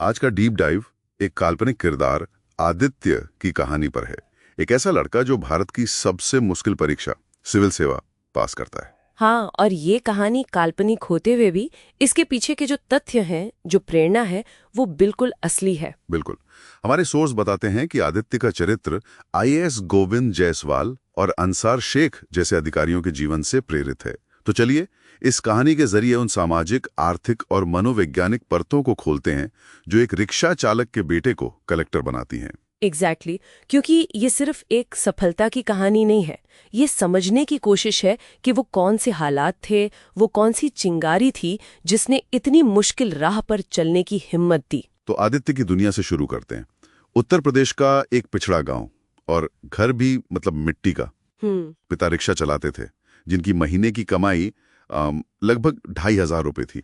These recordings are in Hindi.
आज का डीप डाइव एक काल्पनिक किरदार आदित्य की कहानी पर है। एक ऐसा लड़का जो भारत की सबसे मुश्किल परीक्षा सिविल सेवा पास करता है। हाँ, और ये कहानी काल्पनिक होते हुए भी इसके पीछे के जो तथ्य हैं, जो प्रेरणा है, वो बिल्कुल असली है। बिल्कुल। हमारे सोर्स बताते हैं कि आदित्य का चरित्र आईएएस गोविंद जायसवाल और अंसार शेख जैसे अधिकारियों के जीवन से प्रेरित है। तो चलिए इस कहानी के जरिए उन सामाजिक, आर्थिक और मनोवैज्ञानिक परतों को खोलते हैं जो एक रिक्शा चालक के बेटे को कलेक्टर बनाती हैं। एग्जैक्टली क्योंकि ये सिर्फ एक सफलता की कहानी नहीं है। ये समझने की कोशिश है कि वो कौन से हालात थे, वो कौन सी चिंगारी थी जिसने इतनी मुश्किल राह पर चलने की हिम्मत दी। तो आदित्य की दुनिया से शुरू करते हैं। उत्तर प्रदेश का एक पिछड़ा गांव, और घर भी मतलब मिट्टी का। पिता रिक्शा चलाते थे, जिनकी महीने की कमाई लगभग 2,500 रुपए थी।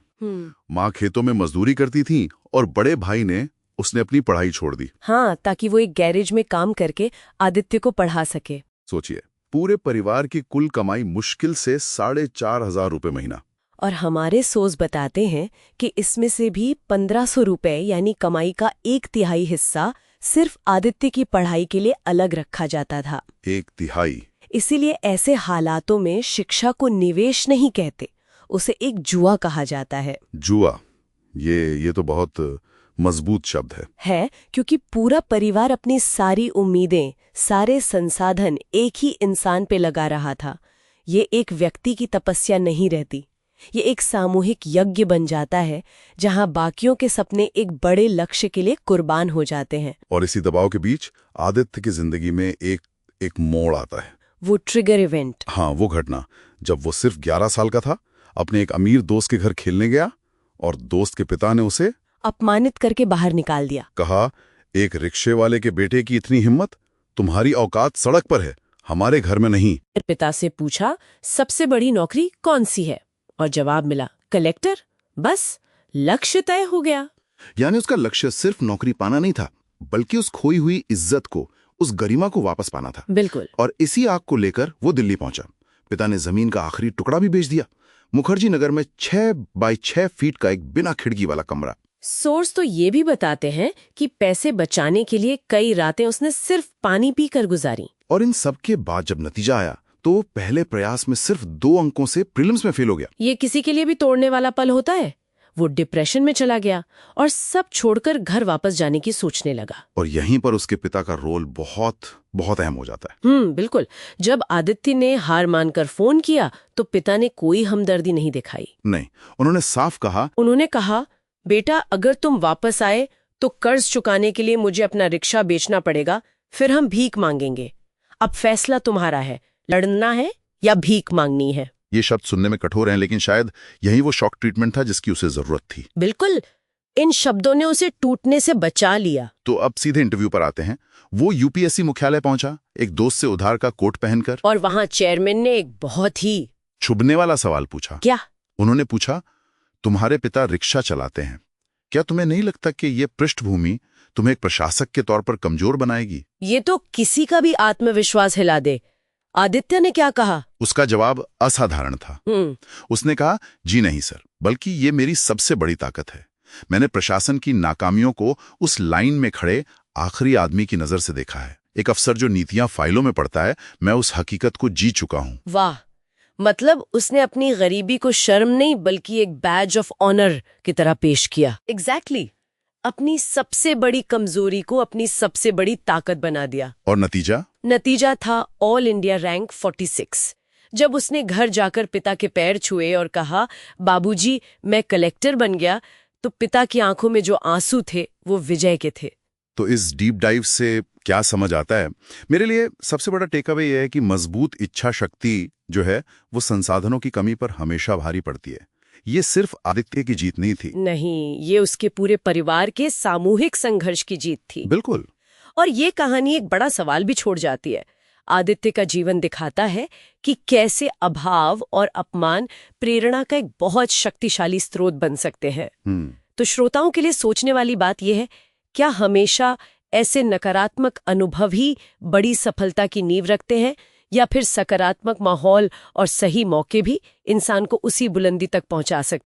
माँ खेतों में मजदूरी करती थी और बड़े भाई ने उसने अपनी पढ़ाई छोड़ दी। हाँ, ताकि वो एक गैरेज में काम करके आदित्य को पढ़ा सके। सोचिए, पूरे परिवार की कुल कमाई मुश्किल से 4,500 रुपए महीना। और हमारे सोर्स बताते हैं कि इसमें से भी 1,500 रुपए यानी कमाई का 1/3 हिस्सा सिर्फ आदित्य की पढ़ाई के लिए अलग रखा जाता था। 1/3? इसीलिए ऐसे हालातों में शिक्षा को निवेश नहीं कहते, उसे एक जुआ कहा जाता है। जुआ, ये तो बहुत मजबूत शब्द है। क्योंकि पूरा परिवार अपनी सारी उम्मीदें, सारे संसाधन एक ही इंसान पे लगा रहा था। ये एक व्यक्ति की तपस्या नहीं रहती, ये एक सामूहिक यज्ञ बन जाता है जहां बाकियों के सपने एक बड़े लक्ष्य के लिए कुर्बान हो जाते हैं। और इसी दबाव के बीच आदित्य की जिंदगी में एक मोड़ आता है। वो ट्रिगर इवेंट। हाँ, वो घटना जब वो सिर्फ 11 साल का था, अपने एक अमीर दोस्त के घर खेलने गया और दोस्त के पिता ने उसे अपमानित करके बाहर निकाल दिया। कहा, एक रिक्शे वाले के बेटे की इतनी हिम्मत, तुम्हारी औकात सड़क पर है, हमारे घर में नहीं। पिता से पूछा, सबसे बड़ी नौकरी कौन सी है? और जवाब मिला, कलेक्टर। बस लक्ष्य तय हो गया। यानी उसका लक्ष्य सिर्फ नौकरी पाना नहीं था, बल्कि उस खोई हुई इज्जत को, उस गरिमा को वापस पाना था। बिल्कुल। और इसी आग को लेकर वो दिल्ली पहुंचा। पिता ने जमीन का आखिरी टुकड़ा भी बेच दिया। मुखर्जी नगर में 6 बाय 6 फीट का एक बिना खिड़की वाला कमरा। सोर्स तो ये भी बताते हैं कि पैसे बचाने के लिए कई रातें उसने सिर्फ पानी पीकर गुजारी। और इन सब के बाद जब नतीजा आया तो पहले प्रयास में सिर्फ 2 अंकों से प्रीलिम्स में फेल हो गया। ये किसी के लिए भी तोड़ने वाला पल होता है। वो डिप्रेशन में चला गया और सब छोड़कर घर वापस जाने की सोचने लगा। और यहीं पर उसके पिता का रोल बहुत अहम हो जाता है। बिल्कुल। जब आदित्य ने हार मानकर फोन किया तो पिता ने कोई हमदर्दी नहीं दिखाई। नहीं, उन्होंने साफ कहा, बेटा, अगर तुम वापस आए तो कर्ज चुकाने के लिए मुझे अपना रिक्शा बेचना पड़ेगा, फिर हम भीख मांगेंगे। अब फैसला तुम्हारा है, लड़ना है या भीख मांगनी है। ये शब्द सुनने में कठोर हैं, लेकिन शायद यही वो शॉक ट्रीटमेंट था जिसकी उसे जरूरत थी। बिल्कुल, इन शब्दों ने उसे टूटने से बचा लिया। तो अब सीधे इंटरव्यू पर आते हैं। वो यूपीएससी मुख्यालय पहुंचा, एक दोस्त से उधार का कोट पहनकर। और वहां चेयरमैन ने एक बहुत ही छुभने वाला सवाल पूछा। क्या? उन्होंने पूछा, तुम्हारे पिता रिक्शा चलाते हैं, क्या तुम्हें नहीं लगता कि ये पृष्ठभूमि तुम्हें एक प्रशासक के तौर पर कमजोर बनाएगी? ये तो किसी का भी आत्मविश्वास हिला दे। आदित्य ने क्या कहा? उसका जवाब असाधारण था। उसने कहा, जी नहीं सर, बल्कि ये मेरी सबसे बड़ी ताकत है। मैंने प्रशासन की नाकामियों को उस लाइन में खड़े आखिरी आदमी की नजर से देखा है। एक अफसर जो नीतियां फाइलों में पढ़ता है, मैं उस हकीकत को जी चुका हूं। वाह, मतलब उसने अपनी गरीबी को शर्म नहीं बल्कि एक बैज ऑफ ऑनर की तरह पेश किया। एग्जैक्टली। अपनी सबसे बड़ी कमजोरी को अपनी सबसे बड़ी ताकत बना दिया। और नतीजा था ऑल इंडिया रैंक 46। जब उसने घर जाकर पिता के पैर छुए और कहा, बाबूजी मैं कलेक्टर बन गया, तो पिता की आंखों में जो आंसू थे वो विजय के थे। तो इस डीप डाइव से क्या समझ आता है? मेरे लिए सबसे बड़ा टेकअवे यह है कि मजबूत इच्छा शक्ति जो है वो संसाधनों की कमी पर हमेशा भारी पड़ती है। ये सिर्फ आदित्य की जीत नहीं थी। नहीं, ये उसके पूरे परिवार के सामूहिक संघर्ष की जीत थी। बिल्कुल। और ये कहानी एक बड़ा सवाल भी छोड़ जाती है। आदित्य का जीवन दिखाता है कि कैसे अभाव और अपमान प्रेरणा का एक बहुत शक्तिशाली स्रोत बन सकते हैं। तो श्रोताओं के लिए सोचने वाली बात यह है, क्या हमेशा ऐसे नकारात्मक अनुभव ही बड़ी सफलता की नींव रखते हैं, या फिर सकारात्मक माहौल और सही मौके भी इंसान को उसी बुलंदी तक पहुंचा सकते हैं?